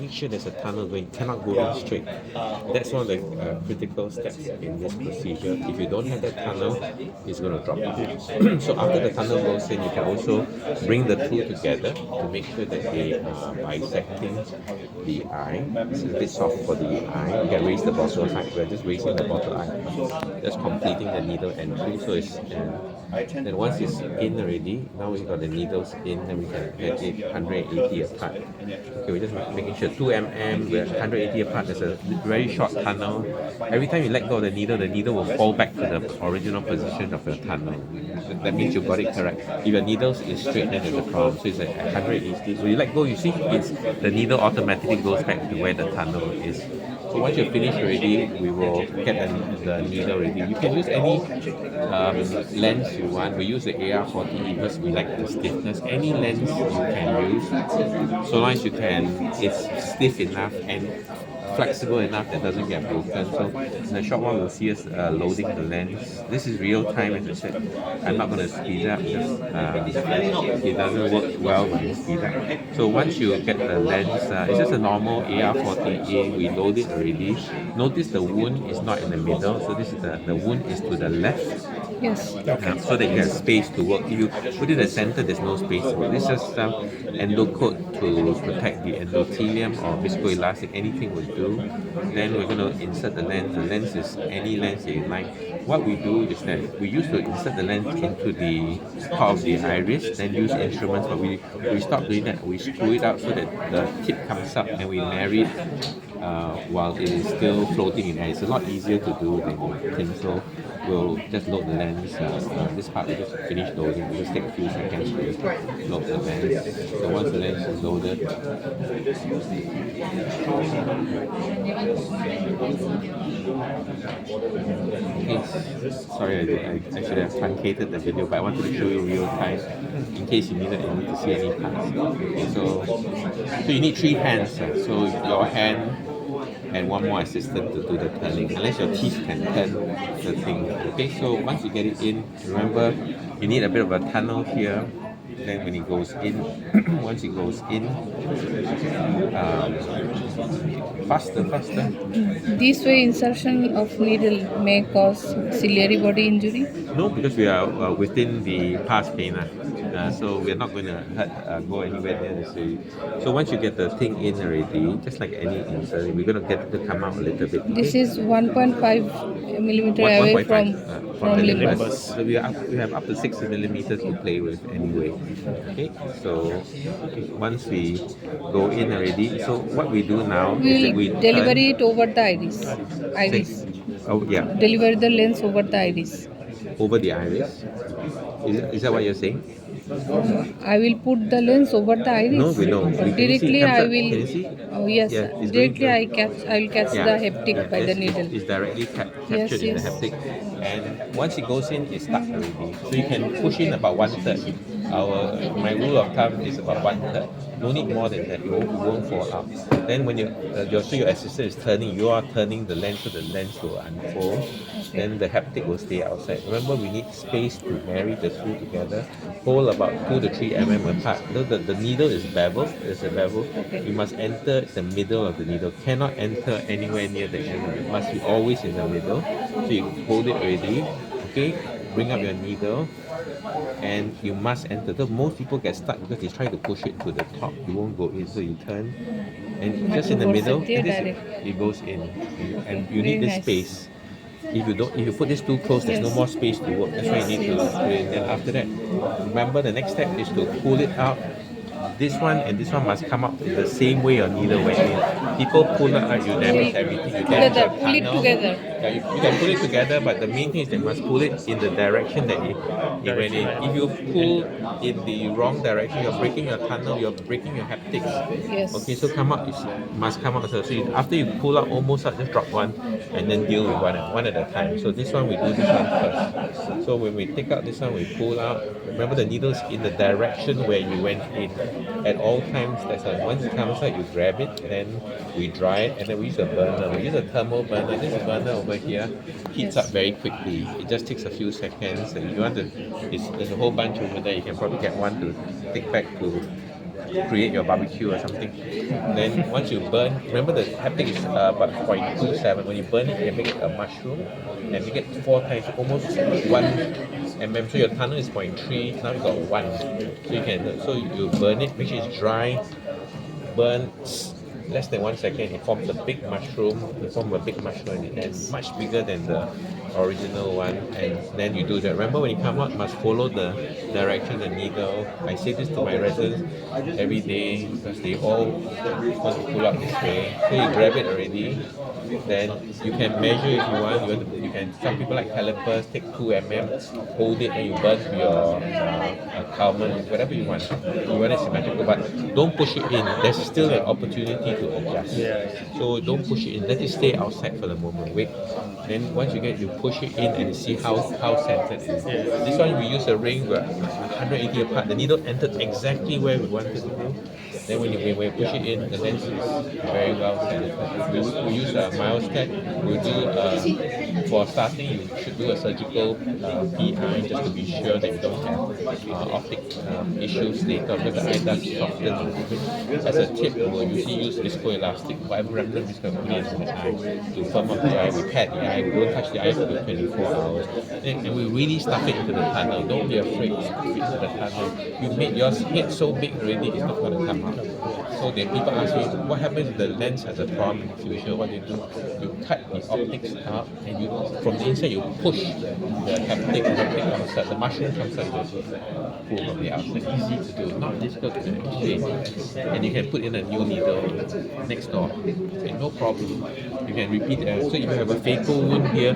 make sure there's a tunnel going. Cannot go in straight. That's one of the critical steps in this procedure. If you don't have that tunnel, it's going to drop out. So after the tunnel goes in, you can also bring the two together to make sure that they are bisecting the eye. This is a bit soft for the eye. You can raise the bottle side. We're just raising the bottle eye, just completing the needle entry. So it's then once it's in already, now we've got the needles in, and we can get it 180 apart. Okay, we're just making sure 2 mm, we're 180 apart. There's a very short tunnel. Every time you let go of the needle will fall back to the original position of the tunnel. That means you got it correct. If your needles is straight, then there's a problem. So it's at 180. So you let go, you see, it's the needle automatically goes back to where the tunnel is. So once you're finished already, we will get the needle ready. You can use any lens you want. We use the AR-40 because we like the stiffness. Any lens you can use, so long as you can, it's stiff enough and flexible enough that doesn't get broken. So in a short while, we'll see us loading the lens. This is real time, as I said. I'm not going to speed up because it doesn't work well when you speed up. So once you get the lens, it's just a normal AR-40A. We load it already. Notice the wound is not in the middle. So this is the wound is to the left. Yes. So that you have space to work. If you put it in the center, there's no space to work. This is just endocoat to protect the endothelium or viscoelastic, anything would do. Then we're going to insert the lens. The lens is any lens that you like. What we do is that we used to insert the lens into the top of the iris, then use instruments, but we stopped doing that. We screw it out so that the tip comes up and we marry it while it is still floating in air. It's a lot easier to do than you think. So we'll just load the lens. This part we just finish loading. It will just take a few seconds to load the lens. So once the lens is loaded, okay. Sorry, I should have truncated the video, but I wanted to show you real time in case you need to see any parts. Okay, so you need 3 hands. So your hand and one more assistant to do the turning, unless your teeth can turn the thing. Okay, so once you get it in, remember you need a bit of a tunnel here. Then when it goes in, once it goes in, faster. This way insertion of needle may cause ciliary body injury? No, because we are within the pars plana. So we're not going to go anywhere near the surgery. So once you get the thing in already, just like any insert, we're going to get it to come out a little bit. This is 1.5 millimeter away from the limbus. So we have up to 6 millimeters to play with anyway. Okay, so once we go in already, so what we do now is that we deliver it over the iris. Oh yeah. Deliver the lens over the iris. Over the iris. Is that what you're saying? I will put the lens over the iris. No, we don't. Directly I will. Can you see? Oh yes. Yeah, directly I will catch the haptic by the needle. It's directly captured in the haptic, and once it goes in, it's stuck already. So you can push in about 1/3. My rule of thumb is about 1/3. No need more than that. It won't fall out. Then when your assistant is turning, you are turning the lens so the lens will unfold. Okay. Then the haptic will stay outside. Remember, we need space to marry the two together. Hold about 2 to 3 mm apart. The needle is beveled. There's a bevel. Okay. You must enter the middle of the needle. Cannot enter anywhere near the end. It must be always in the middle. So you hold it already. Okay. Bring up your needle. And you must enter. So most people get stuck because they try to push it to the top. You won't go in, so you turn, and just in the middle, it goes in. And you need this space. If you put this too close, there's no more space to work. That's why you need to put it in. Then after that, remember the next step is to pull it out. This one and this one must come out the same way your needle went in. People pull it out, you damage everything. You damage your pull it together. Yeah, you can pull it together, but the main thing is they must pull it in the direction that it went in. If you pull in the wrong direction, you're breaking your tunnel, you're breaking your haptics. Yes. Okay, so must come out. So after you pull out almost out, just drop one and then deal with one at a time. So this one we do this one first. So when we take out this one, we pull out. Remember the needle's in the direction where you went in. At all times, once it comes out, you grab it, then we dry it, and then we use a burner. We use a thermal burner. This burner over here heats up very quickly. It just takes a few seconds, and if you want to, there's a whole bunch over there. You can probably get one to take back to create your barbecue or something. Then once you burn, remember the haptic is about 0.27. When you burn it, you can make it a mushroom and make it 4 times, almost 1 mm. So your tunnel is zero point 0.3. Now you got 1. So you can you burn it, make sure it's dry, burn less than 1 second, it forms a big mushroom. It forms a big mushroom and much bigger than the original one. And then you do that. Remember, when you come out, must follow the direction, the needle. I say this to my residents every day because they all want to pull out this way. So you grab it already. Then you can measure if you want. You can. Some people like calipers. Take 2 mm, hold it, and you burn your almond, whatever you want. You want it symmetrical, but don't push it in. There's still an opportunity to adjust. So don't push it in. Let it stay outside for the moment. Wait. Then once you push it in and see how centered it is. This one we use a ring, we're 180 apart. The needle entered exactly where we wanted to go. Then when you push it in, the lens is very well centered. We use a mouse tag. We do for starting, you should do a surgical PI just to be sure that you don't have optic issues later, because the eye does soften a little bit. As a tip, we'll usually use viscoelastic, whatever remnant is going to put it in the eye to firm up the eye. We pat the eye, we don't touch the eye for 24 hours. And we really stuff it into the tunnel. Don't be afraid to stuff it into the tunnel. You made your head so big already, it's not going to come out. So then people ask me, what happens if the lens has a problem in the future? What do? You cut the optics out, and you from the inside you push the haptic comes out, the mushroom comes out, you pull from the outside. Easy to do, not difficult to exchange. And you can put in a new needle next door. Okay, no problem. You can repeat it. So if you have a phaco wound here,